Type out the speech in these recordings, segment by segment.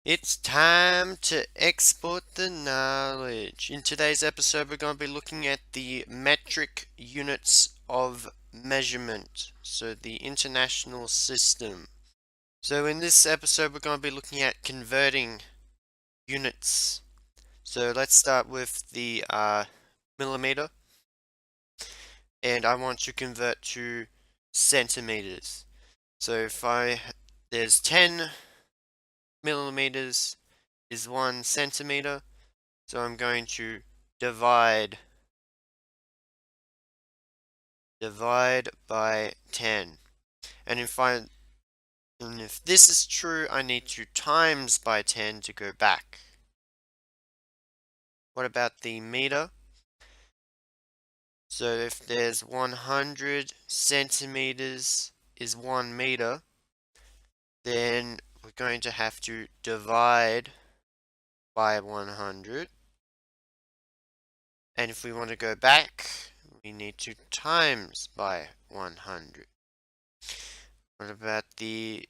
It's time to export the knowledge. In today's episode, we're going to be looking at the metric units of measurement, so the international system. So in this episode, we're going to be looking at converting units. So let's start with the millimeter, and I want to convert to centimeters. So there's 10 millimeters is 1 centimeter. So I'm going to divide by 10. And if this is true, I need to times by 10 to go back. What about the meter? So if there's 100 centimeters is 1 meter, then we're going to have to divide by 100. And if we want to go back, we need to times by 100. What about the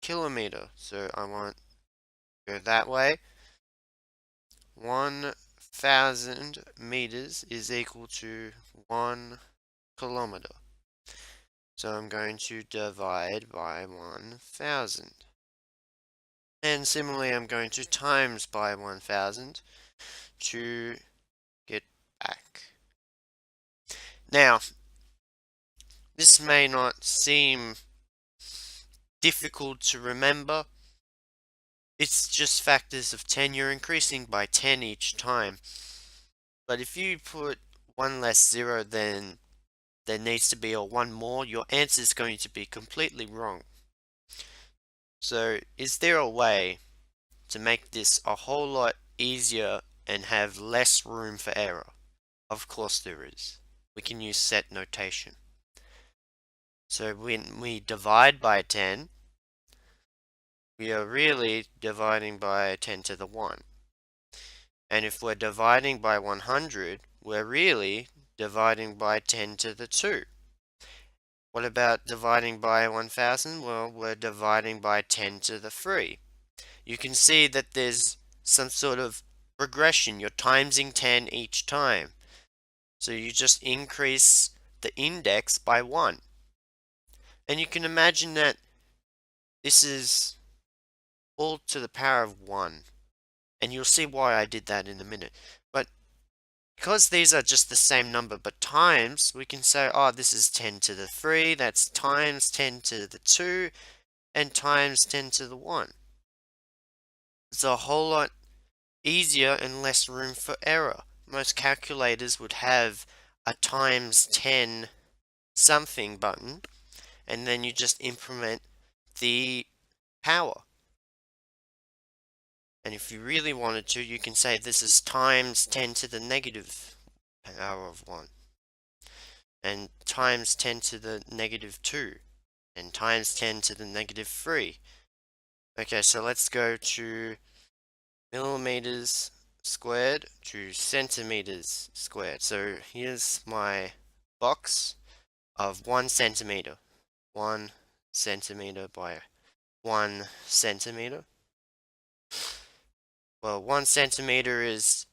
kilometer? So I want to go that way. 1,000 meters is equal to 1 kilometer. So I'm going to divide by 1,000. And similarly, I'm going to times by 1,000 to get back. Now, this may not seem difficult to remember. It's just factors of 10. You're increasing by 10 each time. But if you put one less zero than there needs to be or one more, your answer is going to be completely wrong. So is there a way to make this a whole lot easier and have less room for error? Of course there is. We can use set notation. So when we divide by 10, we are really dividing by 10 to the 1. And if we're dividing by 100, we're really dividing by 10 to the 2. What about dividing by 1,000? Well, we're dividing by 10 to the 3. You can see that there's some sort of regression. You're timesing 10 each time. So you just increase the index by 1. And you can imagine that this is all to the power of 1. And you'll see why I did that in a minute. But because these are just the same number but times, we can say, oh, this is 10 to the 3, that's times 10 to the 2, and times 10 to the 1. It's a whole lot easier and less room for error. Most calculators would have a times 10 something button, and then you just implement the power. And if you really wanted to, you can say this is times 10 to the negative power of 1, and times 10 to the negative 2, and times 10 to the negative 3. Okay, so let's go to millimeters squared to centimeters squared. So here's my box of 1 centimeter. 1 centimeter by 1 centimeter. Well, 1 centimeter is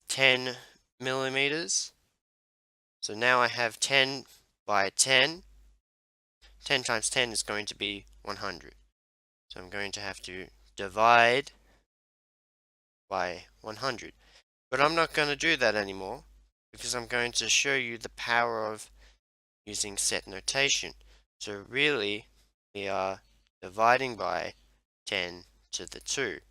10 millimeters. So now I have 10 by 10. 10 times 10 is going to be 100. So I'm going to have to divide by 100. But I'm not going to do that anymore because I'm going to show you the power of using set notation. So really, we are dividing by 10 to the 2.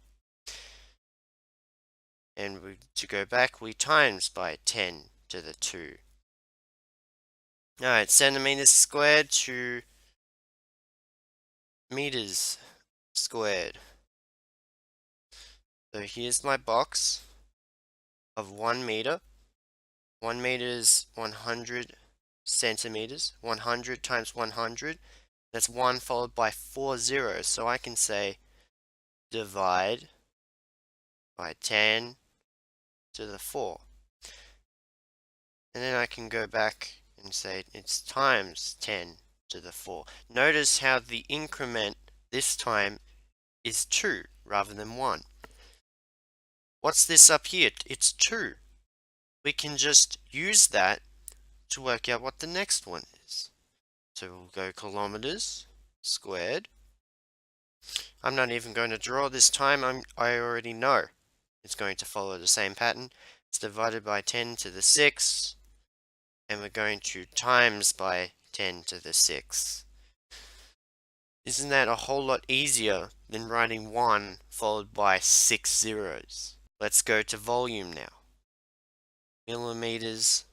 And to go back, we times by 10 to the 2. Alright, centimeters squared to meters squared. So here's my box of 1 meter. 1 meter is 100 centimeters. 100 times 100, that's 1 followed by 4 zeros. So I can say divide by 10 to the 4. And then I can go back and say it's times 10 to the 4. Notice how the increment this time is 2. rather than 1. What's this up here? It's 2. We can just use that to work out what the next one is. So we'll go kilometers squared. I'm not even going to draw this time. I already know it's going to follow the same pattern. It's divided by 10 to the 6, and we're going to times by 10 to the 6. Isn't that a whole lot easier than writing 1 followed by 6 zeros? Let's go to volume now. Millimeters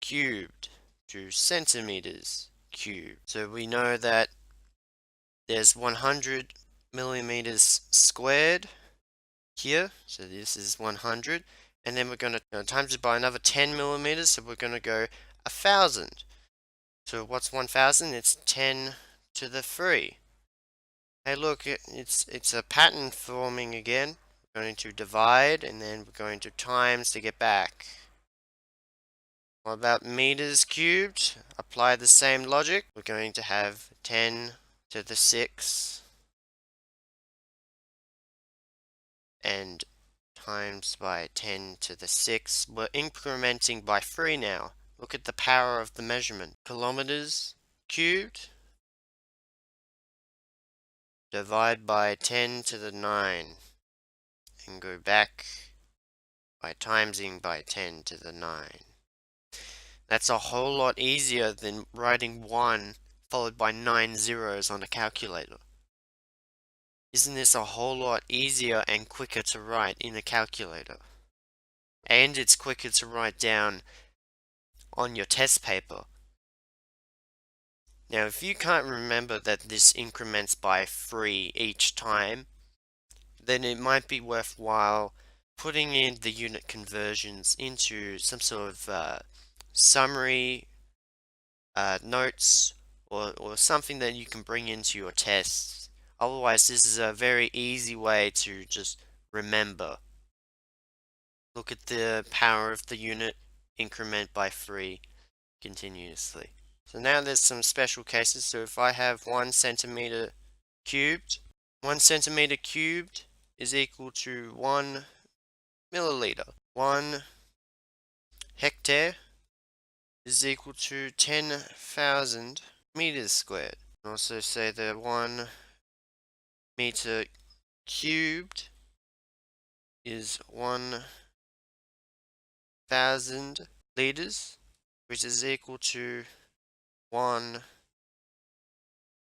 cubed to centimeters cubed. So we know that there's 100 millimeters squared here. So this is 100. And then we're going to times it by another 10 millimeters. So we're going to go 1,000. So what's 1,000? It's 10 to the 3. Hey, look, it's a pattern forming again. We're going to divide, and then we're going to times to get back. What about meters cubed? Apply the same logic. We're going to have 10 to the 6 and times by 10 to the 6. We're incrementing by 3 now. Look at the power of the measurement. Kilometers cubed. Divide by 10 to the 9 and go back by timesing by 10 to the 9. That's a whole lot easier than writing 1 followed by 9 zeros on a calculator. Isn't this a whole lot easier and quicker to write in a calculator? And it's quicker to write down on your test paper. Now, if you can't remember that this increments by 3 each time, then it might be worthwhile putting in the unit conversions into some sort of summary notes or something that you can bring into your tests. Otherwise, this is a very easy way to just remember. Look at the power of the unit, increment by 3 continuously. So now there's some special cases. So if I have 1 centimeter cubed, 1 centimeter cubed is equal to 1 milliliter. 1 hectare is equal to 10,000 meters squared. And also say that 1 meter cubed is 1,000 liters, which is equal to 1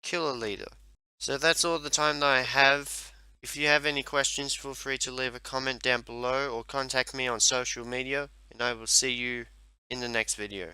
kiloliter. So that's all the time that I have. If you have any questions, feel free to leave a comment down below or contact me on social media, and I will see you in the next video.